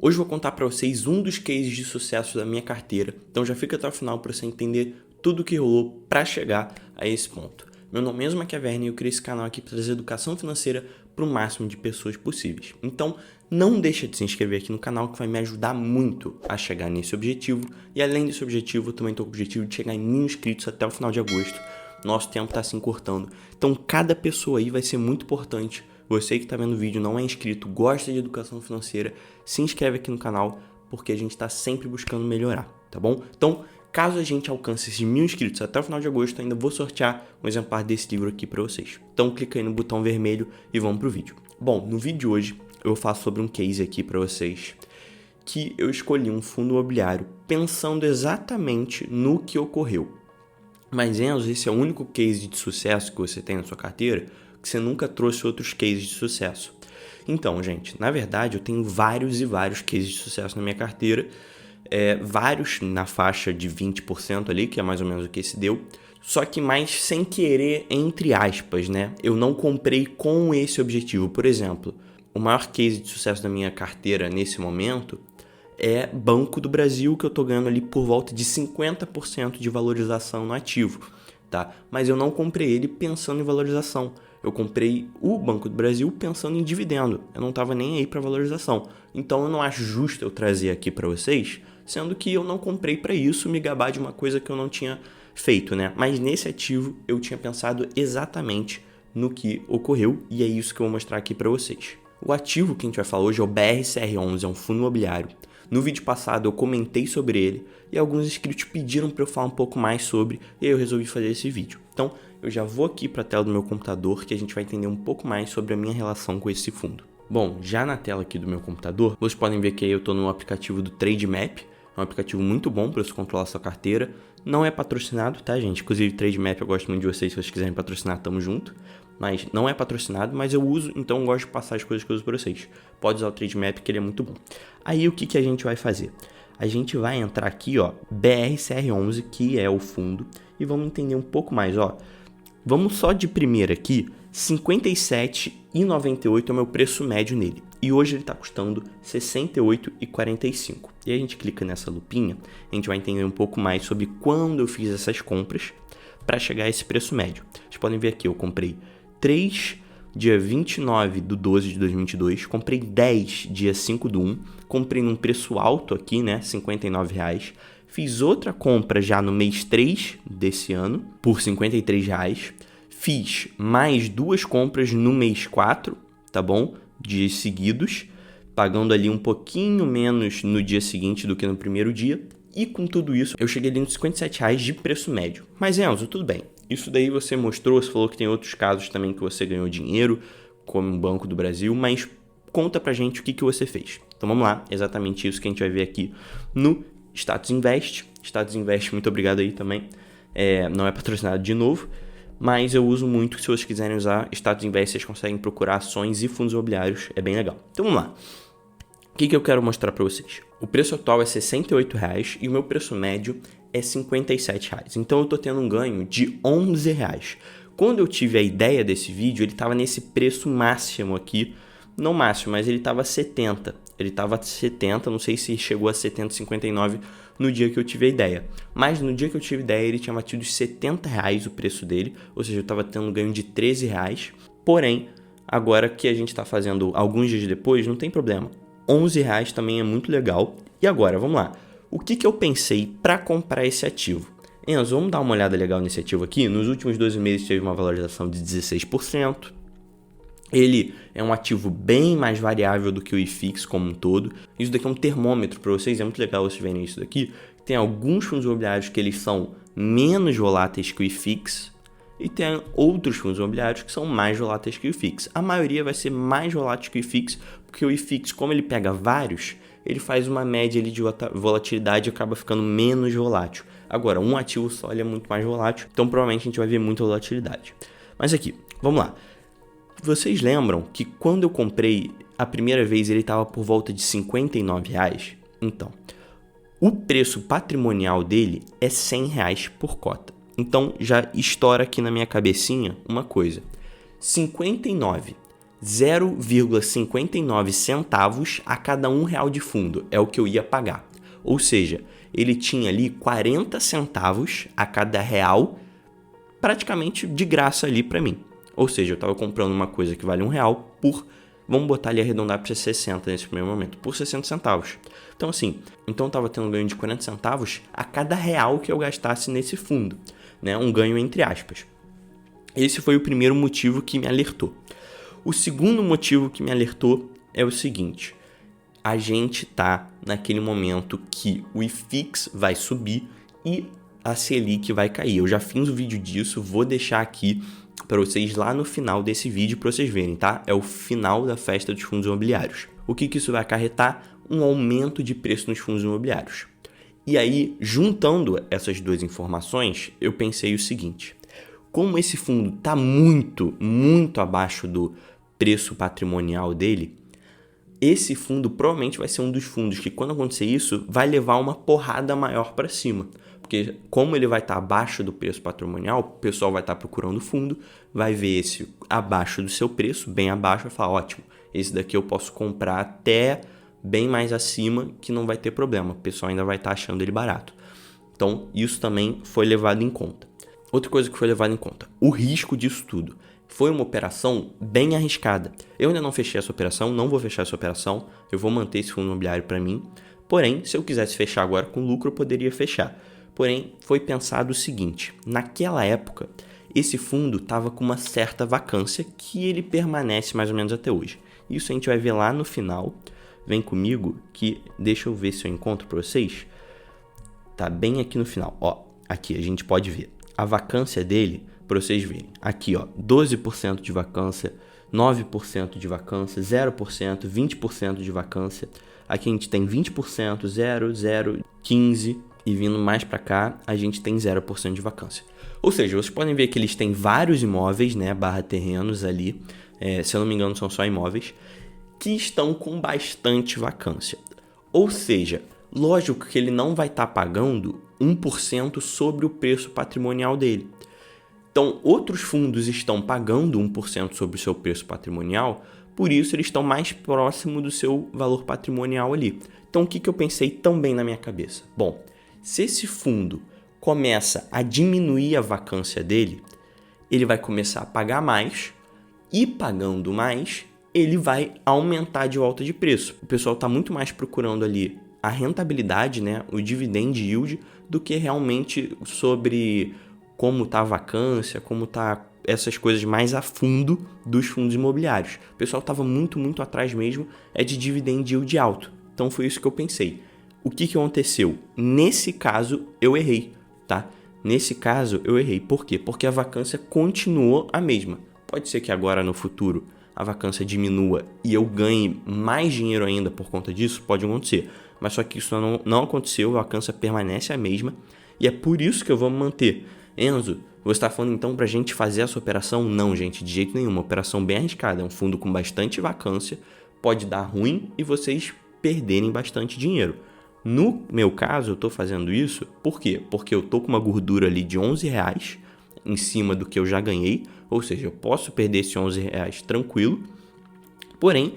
Hoje eu vou contar para vocês um dos cases de sucesso da minha carteira, então já fica até o final para você entender tudo o que rolou para chegar a esse ponto. Meu nome é Enzo Machiavelli e eu criei esse canal aqui para trazer educação financeira para o máximo de pessoas possíveis. Então não deixa de se inscrever aqui no canal que vai me ajudar muito a chegar nesse objetivo. E além desse objetivo, eu também estou com o objetivo de chegar em 1000 inscritos até o final de agosto. Nosso tempo está se encurtando. Então cada pessoa aí vai ser muito importante. Você que está vendo o vídeo, não é inscrito, gosta de educação financeira, se inscreve aqui no canal, porque a gente está sempre buscando melhorar, tá bom? Então, caso a gente alcance esses 1000 inscritos até o final de agosto, ainda vou sortear um exemplar desse livro aqui para vocês. Então, clica aí no botão vermelho e vamos pro vídeo. Bom, no vídeo de hoje, eu faço sobre um case aqui para vocês, que eu escolhi um fundo imobiliário pensando exatamente no que ocorreu. Mas, Enzo, esse é o único case de sucesso que você tem na sua carteira? Que você nunca trouxe outros cases de sucesso. Então, gente, na verdade eu tenho vários e vários cases de sucesso na minha carteira, vários na faixa de 20% ali, que é mais ou menos o que esse deu, só que mais sem querer, entre aspas, né? Eu não comprei com esse objetivo. Por exemplo, o maior case de sucesso da minha carteira nesse momento é Banco do Brasil, que eu tô ganhando ali por volta de 50% de valorização no ativo, tá? Mas eu não comprei ele pensando em valorização. Eu comprei o Banco do Brasil pensando em dividendo. Eu não estava nem aí para valorização. Então eu não acho justo eu trazer aqui para vocês, sendo que eu não comprei para isso, me gabar de uma coisa que eu não tinha feito, né? Mas nesse ativo eu tinha pensado exatamente no que ocorreu e é isso que eu vou mostrar aqui para vocês. O ativo que a gente vai falar hoje é o BRCR11, é um fundo imobiliário. No vídeo passado eu comentei sobre ele e alguns inscritos pediram para eu falar um pouco mais sobre e aí eu resolvi fazer esse vídeo. Então eu já vou aqui para a tela do meu computador que a gente vai entender um pouco mais sobre a minha relação com esse fundo. Bom, já na tela aqui do meu computador, vocês podem ver que aí eu estou no aplicativo do Trademap, é um aplicativo muito bom para você controlar a sua carteira. Não é patrocinado, tá, gente? Inclusive, Trademap, eu gosto muito de vocês, se vocês quiserem patrocinar, tamo junto. Mas não é patrocinado, mas eu uso, então eu gosto de passar as coisas que eu uso para vocês. Pode usar o Trademap, que ele é muito bom. Aí, o que a gente vai fazer? A gente vai entrar aqui, ó, BRCR11, que é o fundo, e vamos entender um pouco mais, ó. Vamos só de primeira aqui, R$ 57,98 é o meu preço médio nele. E hoje ele está custando R$ 68,45. E aí a gente clica nessa lupinha, a gente vai entender um pouco mais sobre quando eu fiz essas compras para chegar a esse preço médio. Vocês podem ver aqui, eu comprei 3 dia 29/12 de 2022, comprei 10 dia 5/1, comprei num preço alto aqui, né, R$ 59,00. Fiz outra compra já no mês 3 desse ano, por R$ 53,00. Fiz mais duas compras no mês 4, tá bom? Dias seguidos, pagando ali um pouquinho menos no dia seguinte do que no primeiro dia. E com tudo isso, eu cheguei ali nos R$ 57,00 de preço médio. Mas, Enzo, tudo bem. Isso daí você mostrou, você falou que tem outros casos também que você ganhou dinheiro, como o Banco do Brasil, mas conta pra gente o que você fez. Então vamos lá, exatamente isso que a gente vai ver aqui no Status Invest. Status Invest, muito obrigado aí também. Não é patrocinado de novo, mas eu uso muito. Se vocês quiserem usar Status Invest, vocês conseguem procurar ações e fundos imobiliários, é bem legal. Então vamos lá. O que eu quero mostrar para vocês? O preço atual é R$ 68,00 e o meu preço médio é R$ 57,00. Então eu estou tendo um ganho de R$ 11,00. Quando eu tive a ideia desse vídeo, ele estava nesse preço máximo aqui. Não máximo, mas ele estava 70. Ele estava 70, não sei se chegou a 70,59 no dia que eu tive a ideia. Mas no dia que eu tive a ideia, ele tinha batido R$ 70,00 o preço dele. Ou seja, eu estava tendo um ganho de R$ 13,00. Porém, agora que a gente está fazendo alguns dias depois, não tem problema. R$ 11,00 também é muito legal. E agora, vamos lá. O que eu pensei para comprar esse ativo? Enzo, vamos dar uma olhada legal nesse ativo aqui. Nos últimos 12 meses teve uma valorização de 16%. Ele é um ativo bem mais variável do que o IFIX como um todo. Isso daqui é um termômetro para vocês, é muito legal vocês verem isso daqui. Tem alguns fundos imobiliários que eles são menos voláteis que o IFIX e tem outros fundos imobiliários que são mais voláteis que o IFIX. A maioria vai ser mais volátil que o IFIX, porque o IFIX, como ele pega vários, ele faz uma média ali de volatilidade e acaba ficando menos volátil. Agora, um ativo só ele é muito mais volátil, então provavelmente a gente vai ver muita volatilidade. Mas aqui, vamos lá. Vocês lembram que quando eu comprei a primeira vez ele estava por volta de R$ 59,00? Então, o preço patrimonial dele é R$ 100,00 por cota. Então, já estoura aqui na minha cabecinha uma coisa. 59 0,59 centavos a cada R$ 1 de fundo, é o que eu ia pagar. Ou seja, ele tinha ali 40 centavos a cada real, praticamente de graça ali para mim. Ou seja, eu estava comprando uma coisa que vale R$ 1 por, vamos botar ali arredondar para 60 nesse primeiro momento, por 60 centavos. Então assim, eu estava tendo um ganho de 40 centavos a cada real que eu gastasse nesse fundo, né? Um ganho entre aspas. Esse foi o primeiro motivo que me alertou. O segundo motivo que me alertou é o seguinte: a gente tá naquele momento que o IFIX vai subir e a Selic vai cair. Eu já fiz um vídeo disso, vou deixar aqui para vocês lá no final desse vídeo para vocês verem, tá? É o final da festa dos fundos imobiliários. O que isso vai acarretar? Um aumento de preço nos fundos imobiliários. E aí, juntando essas duas informações, eu pensei o seguinte: como esse fundo está muito abaixo do preço patrimonial dele, esse fundo provavelmente vai ser um dos fundos que, quando acontecer isso, vai levar uma porrada maior para cima. Porque como ele vai estar abaixo do preço patrimonial, o pessoal vai estar procurando o fundo, vai ver esse abaixo do seu preço, bem abaixo, vai falar, ótimo, esse daqui eu posso comprar até bem mais acima, que não vai ter problema, o pessoal ainda vai estar achando ele barato. Então, isso também foi levado em conta. Outra coisa que foi levada em conta, o risco disso tudo. Foi uma operação bem arriscada. Eu ainda não fechei essa operação, não vou fechar essa operação, eu vou manter esse fundo imobiliário para mim. Porém, se eu quisesse fechar agora com lucro, eu poderia fechar. Porém, foi pensado o seguinte: naquela época, esse fundo estava com uma certa vacância que ele permanece mais ou menos até hoje. Isso a gente vai ver lá no final. Vem comigo que deixa eu ver se eu encontro para vocês. Tá bem aqui no final. Ó, aqui a gente pode ver a vacância dele, para vocês verem. Aqui, ó, 12% de vacância, 9% de vacância, 0%, 20% de vacância. Aqui a gente tem 20%, 0, 0, 15 e vindo mais para cá, a gente tem 0% de vacância. Ou seja, vocês podem ver que eles têm vários imóveis, né, barra terrenos ali, se eu não me engano são só imóveis, que estão com bastante vacância. Ou seja, lógico que ele não vai estar pagando 1% sobre o preço patrimonial dele. Então, outros fundos estão pagando 1% sobre o seu preço patrimonial, por isso eles estão mais próximo do seu valor patrimonial ali. Então, o que eu pensei também na minha cabeça? Bom, se esse fundo começa a diminuir a vacância dele, ele vai começar a pagar mais, e pagando mais, ele vai aumentar de volta de preço. O pessoal está muito mais procurando ali a rentabilidade, né, o dividend yield, do que realmente sobre como está a vacância, como está essas coisas mais a fundo dos fundos imobiliários. O pessoal estava muito atrás mesmo de dividend yield alto. Então foi isso que eu pensei. O que aconteceu? Nesse caso eu errei, tá? Nesse caso eu errei. Por quê? Porque a vacância continuou a mesma. Pode ser que agora no futuro a vacância diminua e eu ganhe mais dinheiro ainda por conta disso, pode acontecer. Mas só que isso não aconteceu, a vacância permanece a mesma e é por isso que eu vou me manter. Enzo, você está falando então para a gente fazer essa operação? Não, gente, de jeito nenhum. Uma operação bem arriscada. É um fundo com bastante vacância, pode dar ruim e vocês perderem bastante dinheiro. No meu caso, eu estou fazendo isso, por quê? Porque eu estou com uma gordura ali de R$11 em cima do que eu já ganhei, ou seja, eu posso perder esses R$11 tranquilo, porém,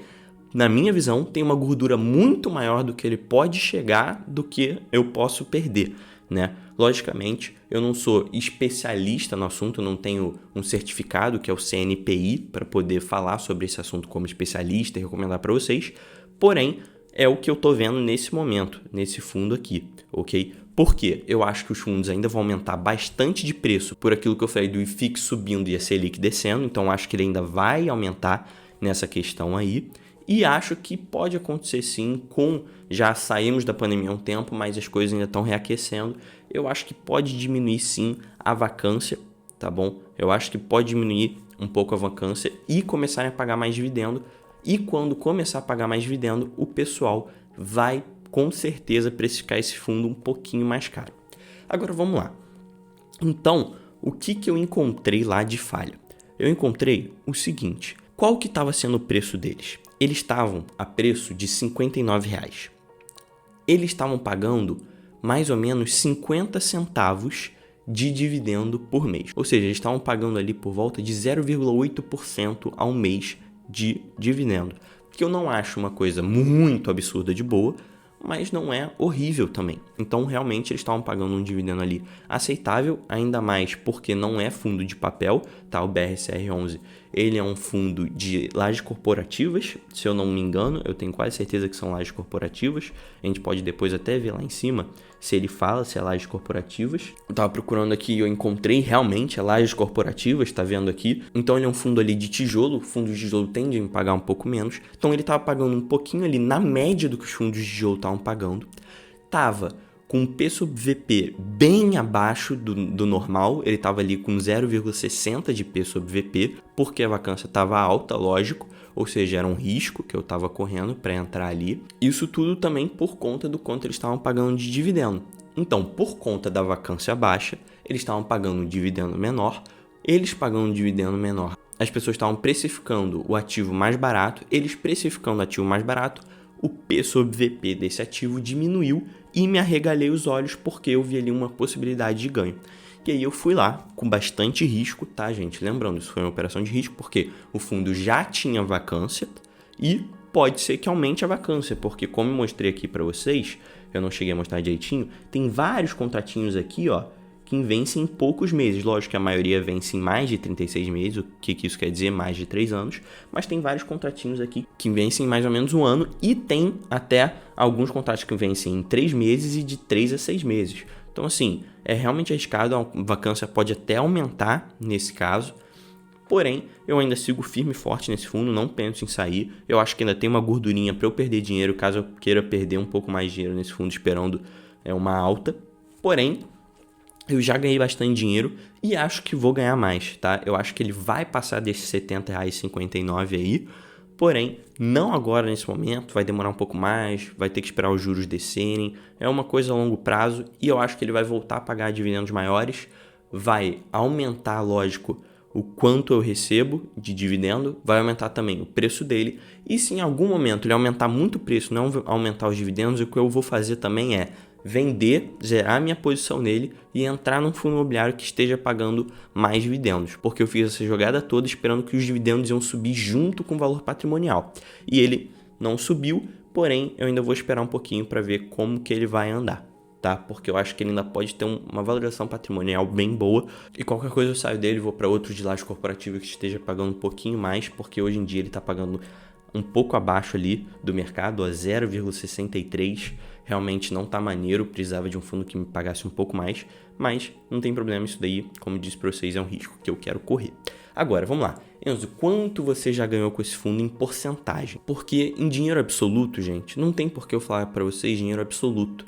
na minha visão, tem uma gordura muito maior do que ele pode chegar do que eu posso perder, né? Logicamente, eu não sou especialista no assunto, eu não tenho um certificado que é o CNPI para poder falar sobre esse assunto como especialista e recomendar para vocês, porém, é o que eu estou vendo nesse momento, nesse fundo aqui, ok? Por quê? Eu acho que os fundos ainda vão aumentar bastante de preço por aquilo que eu falei do IFIX subindo e a Selic descendo, então acho que ele ainda vai aumentar nessa questão aí. E acho que pode acontecer sim, já saímos da pandemia há um tempo, mas as coisas ainda estão reaquecendo. Eu acho que pode diminuir sim a vacância, tá bom? Eu acho que pode diminuir um pouco a vacância e começarem a pagar mais dividendo. E quando começar a pagar mais dividendo, o pessoal vai com certeza precificar esse fundo um pouquinho mais caro. Agora vamos lá. Então, o que eu encontrei lá de falha? Eu encontrei o seguinte: qual que estava sendo o preço deles? Eles estavam a preço de R$59. Eles estavam pagando mais ou menos 50 centavos de dividendo por mês. Ou seja, eles estavam pagando ali por volta de 0,8% ao mês de dividendo, que eu não acho uma coisa muito absurda de boa, mas não é horrível também. Então, realmente, eles estavam pagando um dividendo ali aceitável, ainda mais porque não é fundo de papel, tá? O BRCR11, ele é um fundo de lajes corporativas, se eu não me engano, eu tenho quase certeza que são lajes corporativas. A gente pode depois até ver lá em cima se ele fala se é lajes corporativas. Eu tava procurando aqui e eu encontrei realmente lajes corporativas, tá vendo aqui? Então ele é um fundo ali de tijolo, fundos de tijolo tendem a pagar um pouco menos. Então ele tava pagando um pouquinho ali na média do que os fundos de tijolo estavam pagando. Tava com um P sobre VP bem abaixo do normal, ele estava ali com 0,60 de P sobre VP, porque a vacância estava alta, lógico, ou seja, era um risco que eu estava correndo para entrar ali. Isso tudo também por conta do quanto eles estavam pagando de dividendo. Então, por conta da vacância baixa, eles estavam pagando um dividendo menor, eles pagando um dividendo menor. As pessoas estavam precificando o ativo mais barato, eles precificando o ativo mais barato, o P sobre VP desse ativo diminuiu e me arregalei os olhos porque eu vi ali uma possibilidade de ganho. E aí eu fui lá com bastante risco, tá, gente? Lembrando, isso foi uma operação de risco porque o fundo já tinha vacância e pode ser que aumente a vacância, porque como eu mostrei aqui para vocês, eu não cheguei a mostrar direitinho, tem vários contratinhos aqui, ó, que vencem em poucos meses. Lógico que a maioria vence em mais de 36 meses, o que isso quer dizer? Mais de 3 anos. Mas tem vários contratinhos aqui que vencem em mais ou menos um ano e tem até alguns contratos que vencem em 3 meses e de 3 a 6 meses. Então, assim, é realmente arriscado, a vacância pode até aumentar nesse caso. Porém, eu ainda sigo firme e forte nesse fundo, não penso em sair. Eu acho que ainda tem uma gordurinha para eu perder dinheiro, caso eu queira perder um pouco mais de dinheiro nesse fundo, esperando uma alta. Porém, eu já ganhei bastante dinheiro e acho que vou ganhar mais, tá? Eu acho que ele vai passar desses R$70,59 aí, porém, não agora nesse momento, vai demorar um pouco mais, vai ter que esperar os juros descerem, é uma coisa a longo prazo e eu acho que ele vai voltar a pagar dividendos maiores, vai aumentar, lógico, o quanto eu recebo de dividendo, vai aumentar também o preço dele e se em algum momento ele aumentar muito o preço, não aumentar os dividendos, o que eu vou fazer também é vender, zerar minha posição nele e entrar num fundo imobiliário que esteja pagando mais dividendos, porque eu fiz essa jogada toda esperando que os dividendos iam subir junto com o valor patrimonial e ele não subiu, porém eu ainda vou esperar um pouquinho para ver como que ele vai andar, tá? Porque eu acho que ele ainda pode ter uma valorização patrimonial bem boa e qualquer coisa eu saio dele e vou para outro de laje corporativo que esteja pagando um pouquinho mais, porque hoje em dia ele está pagando um pouco abaixo ali do mercado, a 0,63, realmente não tá maneiro, precisava de um fundo que me pagasse um pouco mais, mas não tem problema, isso daí, como disse para vocês, é um risco que eu quero correr. Agora, vamos lá. Enzo, quanto você já ganhou com esse fundo em porcentagem? Porque em dinheiro absoluto, gente, não tem por que eu falar para vocês dinheiro absoluto,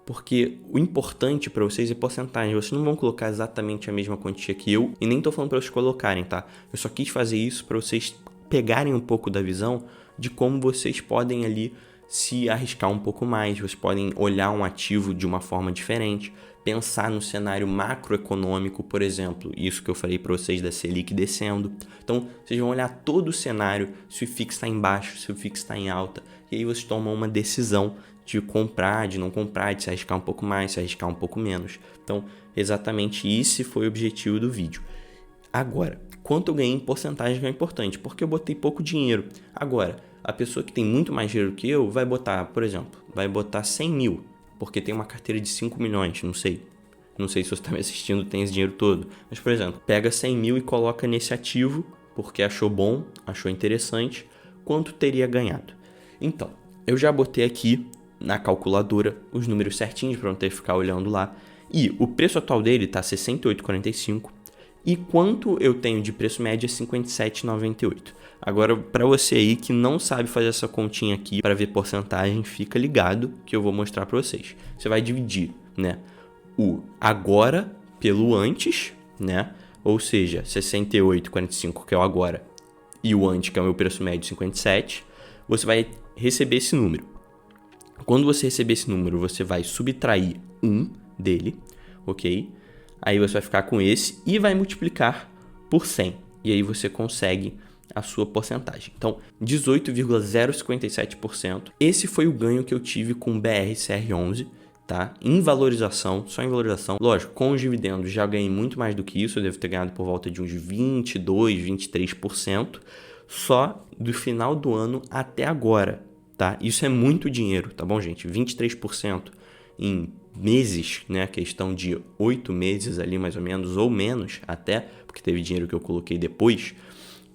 porque o importante para vocês é porcentagem. Vocês não vão colocar exatamente a mesma quantia que eu, e nem tô falando para vocês colocarem, tá? Eu só quis fazer isso para vocês pegarem um pouco da visão de como vocês podem ali se arriscar um pouco mais, vocês podem olhar um ativo de uma forma diferente, pensar no cenário macroeconômico, por exemplo, isso que eu falei para vocês da Selic descendo. Então, vocês vão olhar todo o cenário, se o FIX está em baixo, se o FIX está em alta, e aí vocês tomam uma decisão de comprar, de não comprar, de se arriscar um pouco mais, se arriscar um pouco menos. Então, exatamente esse foi o objetivo do vídeo. Agora, quanto eu ganhei em porcentagem é importante, porque eu botei pouco dinheiro. Agora, a pessoa que tem muito mais dinheiro que eu vai botar, por exemplo, vai botar 100 mil, porque tem uma carteira de 5 milhões, não sei. Não sei se você está me assistindo, tem esse dinheiro todo. Mas, por exemplo, pega 100 mil e coloca nesse ativo, porque achou bom, achou interessante, quanto teria ganhado. Então, eu já botei aqui na calculadora os números certinhos para não ter que ficar olhando lá. E o preço atual dele está R$ 68,45. E quanto eu tenho de preço médio é R$ 57,98. Agora, para você aí que não sabe fazer essa continha aqui para ver porcentagem, fica ligado que eu vou mostrar para vocês. Você vai dividir, né, o agora pelo antes, né? Ou seja, 68,45 que é o agora e o antes que é o meu preço médio 57. Você vai receber esse número. Quando você receber esse número, você vai subtrair 1 dele, ok? Aí você vai ficar com esse e vai multiplicar por 100. E aí você consegue a sua porcentagem. Então, 18,057%. Esse foi o ganho que eu tive com o BRCR11, tá? Em valorização, só em valorização. Lógico, com os dividendos já ganhei muito mais do que isso. Eu devo ter ganhado por volta de uns 22, 23%. só do final do ano até agora, tá? Isso é muito dinheiro, tá bom, gente? 23% em meses, né? Questão de 8 meses ali, mais ou menos, ou menos até, porque teve dinheiro que eu coloquei depois,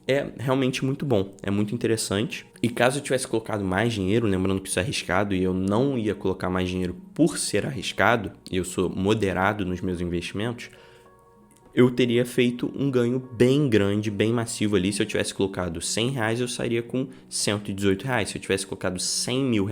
é realmente muito bom, é muito interessante. E caso eu tivesse colocado mais dinheiro, lembrando que isso é arriscado e eu não ia colocar mais dinheiro por ser arriscado, eu sou moderado nos meus investimentos, eu teria feito um ganho bem grande, bem massivo ali. Se eu tivesse colocado R$100, eu sairia com R$118. Se eu tivesse colocado R$100 mil,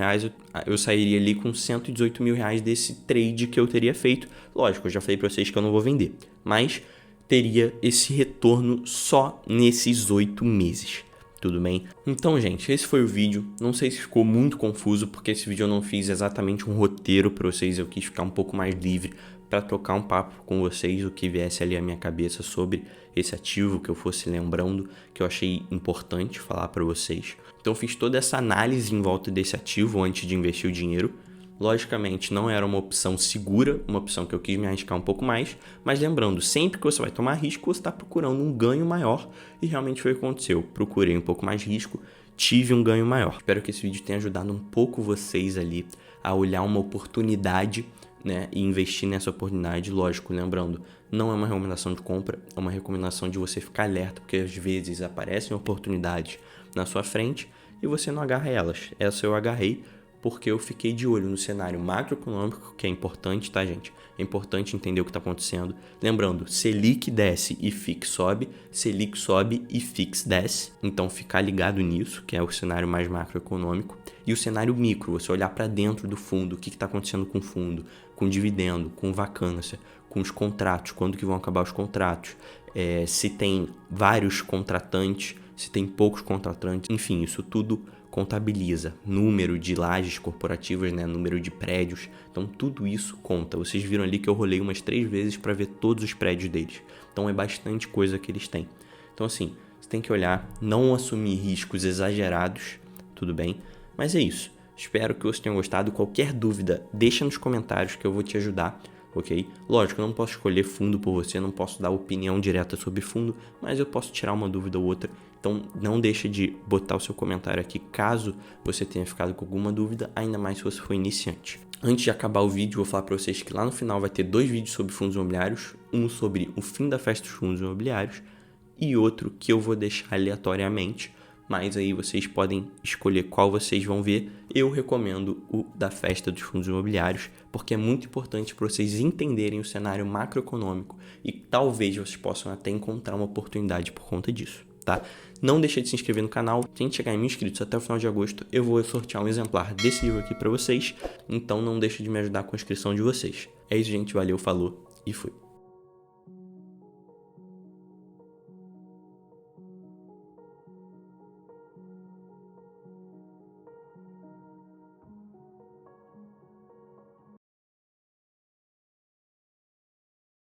eu sairia ali com R$118 mil desse trade que eu teria feito. Lógico, eu já falei para vocês que eu não vou vender, mas teria esse retorno só nesses 8 meses. Tudo bem? Então, gente, esse foi o vídeo. Não sei se ficou muito confuso, porque esse vídeo eu não fiz exatamente um roteiro para vocês. Eu quis ficar um pouco mais livre para trocar um papo com vocês, o que viesse ali à minha cabeça sobre esse ativo, que eu fosse lembrando, que eu achei importante falar para vocês. Então, fiz toda essa análise em volta desse ativo antes de investir o dinheiro. Logicamente, não era uma opção segura, uma opção que eu quis me arriscar um pouco mais, mas lembrando, sempre que você vai tomar risco, você está procurando um ganho maior, e realmente foi o que aconteceu. Procurei um pouco mais risco, tive um ganho maior. Espero que esse vídeo tenha ajudado um pouco vocês ali a olhar uma oportunidade, né, e investir nessa oportunidade. Lógico, lembrando, não é uma recomendação de compra, é uma recomendação de você ficar alerta, porque às vezes aparecem oportunidades na sua frente e você não agarra elas. Essa eu agarrei porque eu fiquei de olho no cenário macroeconômico, que é importante, tá, gente? É importante entender o que está acontecendo. Lembrando, Selic desce e FIX sobe, Selic sobe e FIX desce. Então, ficar ligado nisso, que é o cenário mais macroeconômico. E o cenário micro, você olhar para dentro do fundo, o que está acontecendo com o fundo, com dividendo, com vacância, com os contratos, quando que vão acabar os contratos, se tem vários contratantes, se tem poucos contratantes, enfim, isso tudo contabiliza. Número de lajes corporativas, né? Número de prédios, então tudo isso conta. Vocês viram ali que eu rolei umas 3 vezes para ver todos os prédios deles, então é bastante coisa que eles têm. Então assim, você tem que olhar, não assumir riscos exagerados, tudo bem? Mas é isso, espero que vocês tenham gostado. Qualquer dúvida, deixa nos comentários que eu vou te ajudar, ok? Lógico, eu não posso escolher fundo por você, não posso dar opinião direta sobre fundo, mas eu posso tirar uma dúvida ou outra. Então não deixa de botar o seu comentário aqui caso você tenha ficado com alguma dúvida, ainda mais se você for iniciante. Antes de acabar o vídeo, vou falar para vocês que lá no final vai ter 2 vídeos sobre fundos imobiliários, um sobre o fim da festa dos fundos imobiliários e outro que eu vou deixar aleatoriamente, mas aí vocês podem escolher qual vocês vão ver. Eu recomendo o da festa dos fundos imobiliários, porque é muito importante para vocês entenderem o cenário macroeconômico e talvez vocês possam até encontrar uma oportunidade por conta disso, tá? Não deixe de se inscrever no canal. Tem que chegar em 1000 inscritos até o final de agosto, eu vou sortear um exemplar desse livro aqui para vocês, então não deixe de me ajudar com a inscrição de vocês. É isso, gente, valeu, falou e fui.